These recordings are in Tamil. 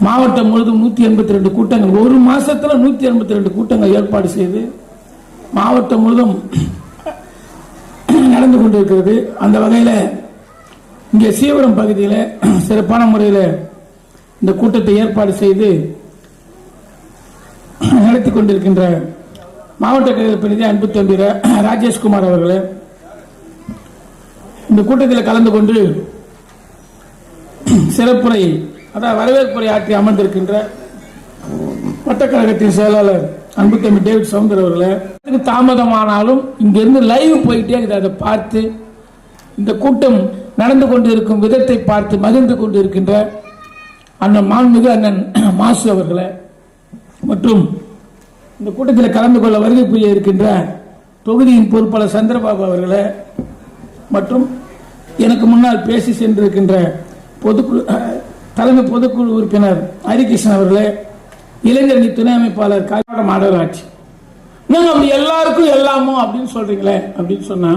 மாவட்டம் முழுவதும் 182 கூட்டங்கள், ஒரு மாசத்துல 182 கூட்டங்கள் ஏற்பாடு செய்து மாவட்டம் முழுவதும் நடந்து கொண்டிருக்கிறது. அந்த வகையில் இங்கே சீவரம் பகுதியில் சிறப்பான முறையில் இந்த கூட்டத்தை ஏற்பாடு செய்து நடத்தி கொண்டிருக்கின்ற மாவட்ட கழக பிரதிநிதி அன்பு தம்பி ராஜேஷ்குமார் அவர்களே, இந்த கூட்டத்தில் கலந்து கொண்டு சிறப்புரை அதாவது வரவேற்புரை ஆற்றி அமர்ந்திருக்கின்ற வட்டக்கழகத்தின் செயலாளர் அன்பு தம்பி டேவிட் சவுந்தர் அவர்களே, தாமதமானாலும் இங்கிருந்து லைவ் போயிட்டே அதை பார்த்து இந்த கூட்டம் நடந்து கொண்டிருக்கும் விதத்தை பார்த்து மகிழ்ந்து கொண்டிருக்கின்ற அண்ணன் மாண்புமிகு அண்ணன் மாசு அவர்களே, மற்றும் இந்த கூட்டத்தில் கலந்து கொள்ள வருகை புரிய இருக்கின்ற தொகுதியின் பொறுப்பாளர் சந்திரபாபு அவர்களே, மற்றும் எனக்கு முன்னால் பேசி சென்றிருக்கின்ற தலைமை பொதுக்குழு உறுப்பினர் ஹரிகிருஷ்ணன் அவர்களே, இளைஞரணி துணை அமைப்பாளர் காய்வாட மாநகராட்சி, நீங்க அப்படி எல்லாருக்கும் எல்லாமோ அப்படின்னு சொல்றீங்களே அப்படின்னு சொன்னா,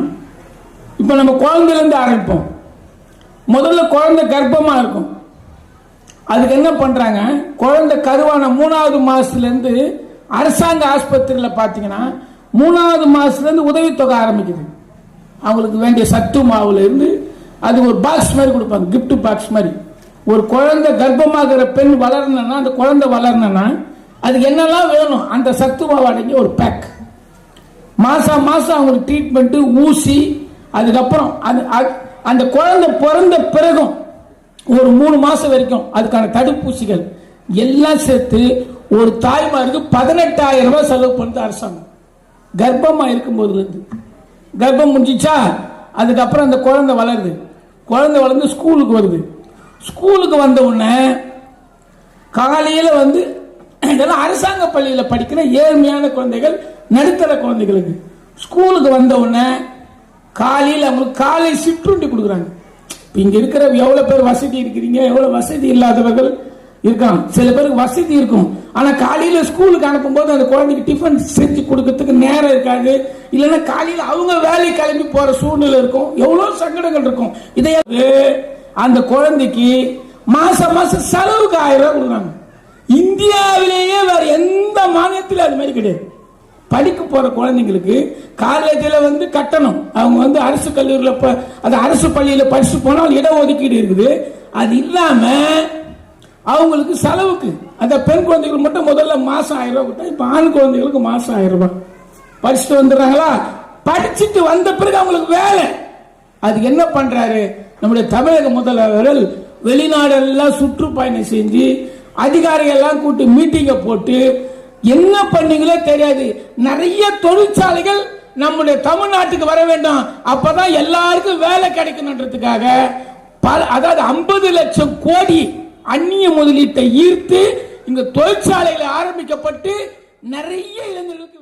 இப்ப நம்ம குழந்தையில இருந்து ஆரம்பிப்போம். முதல்ல குழந்தை கர்ப்பமா இருக்கும், அதுக்கு என்ன பண்றாங்க, குழந்தை கருவான 3வது மாசத்துல இருந்து அரசாங்க ஆஸ்பத்திரியில் பாத்தீங்கன்னா 3வது மாசத்துல இருந்து உதவித்தொகை ஆரம்பிக்குது. அவங்களுக்கு வேண்டிய சத்து மாவுல இருந்து அது ஒரு பாக்ஸ் மாதிரி கொடுப்பாங்க, கிஃப்ட் பாக்ஸ் மாதிரி. ஒரு குழந்தை கர்ப்பமாகிற பெண் வளரணும்னா, அந்த குழந்தை வளரணும்னா அதுக்கு என்னெல்லாம் வேணும், அந்த சத்து மாவு அடங்கி ஒரு பேக். மாசம் மாசம் அவங்களுக்கு ட்ரீட்மெண்ட், ஊசி, அதுக்கப்புறம் அந்த குழந்தை பிறந்த பிறகும் ஒரு 3 மாசம் வரைக்கும் அதுக்கான தடுப்பூசிகள் எல்லாம் சேர்த்து ஒரு தாய்மாருக்கு 18,000 ரூபாய் செலவு பண்ணுது அரசாங்கம். கர்ப்பமா இருக்கும் போதுல இருந்து கர்ப்பம் முடிஞ்சிச்சா, அதுக்கப்புறம் அந்த குழந்தை வளருது, குழந்தை வளர்ந்து ஸ்கூலுக்கு வருது. ஸ்கூலுக்கு வந்த உடனே காலையில இதெல்லாம் அரசாங்க பள்ளியில் படிக்கிற ஏழ்மையான குழந்தைகள், நடுத்தர குழந்தைகளுக்கு ஸ்கூலுக்கு வந்த உடனே காலையில் அவங்களுக்கு காலை சிற்றுண்டி கொடுக்குறாங்க. இங்க இருக்கிற எவ்வளவு பேர் வசதி இருக்கிறீங்க, எவ்வளவு வசதி இல்லாதவர்கள் இருக்காங்க. சில பேருக்கு வசதி இருக்கும், ஆனா காலையில ஸ்கூலுக்கு அனுப்பும் போது அந்த குழந்தைக்கு டிஃபன் செஞ்சு கொடுக்கறதுக்கு நேரம் இருக்காது, இல்லைன்னா காலையில அவங்க வேலை கிளம்பி போற சூழ்நிலை இருக்கும், எவ்வளவு சங்கடங்கள் இருக்கும். இதை அந்த குழந்தைக்கு மாசம் மாசம் செலவுக்கு 1000 ரூபாய் கொடுக்குறாங்க. இந்தியாவிலேயே வேற எந்த மாநிலத்திலும் அது மாதிரி கிடையாது. படிக்க போற குழந்தைங்களுக்கு காலேஜில் கட்டணம், அவங்க அரசு கல்லூரியில் அது அரசு பள்ளியில் படிச்சு போனால் இடஒதுக்கீடு இருக்குது. அது இல்லாம அவங்களுக்கு செலவுக்கு அந்த பெண் குழந்தைகள் மட்டும் முதல்ல மாசம் 1000 ரூபாய் கொடுத்தா, இப்ப ஆண் குழந்தைகளுக்கு மாசம் 1000 ரூபாய். படிச்சுட்டு வந்துடுறாங்களா, படிச்சுட்டு வந்த பிறகு அவங்களுக்கு வேலை. அதுக்கு என்ன பண்றாரு நம்முடைய தமிழக முதல்வர்கள், வெளிநாடெல்லாம் சுற்றுப்பயணம் செஞ்சு அதிகாரிகள் எல்லாம் கூட்டி மீட்டிங்க போட்டு என்ன பண்ணீங்களே தெரியாது, நிறைய தொழிற்சாலைகள் நம்முடைய தமிழ்நாட்டுக்கு வர வேண்டும், அப்பதான் எல்லாருக்கும் வேலை கிடைக்கணுன்றதுக்காக அதாவது 50 லட்சம் கோடி அந்நிய முதலீட்டை ஈர்த்து இங்க தொழிற்சாலைகளை ஆரம்பிக்கப்பட்டு நிறைய இளைஞர்களுக்கு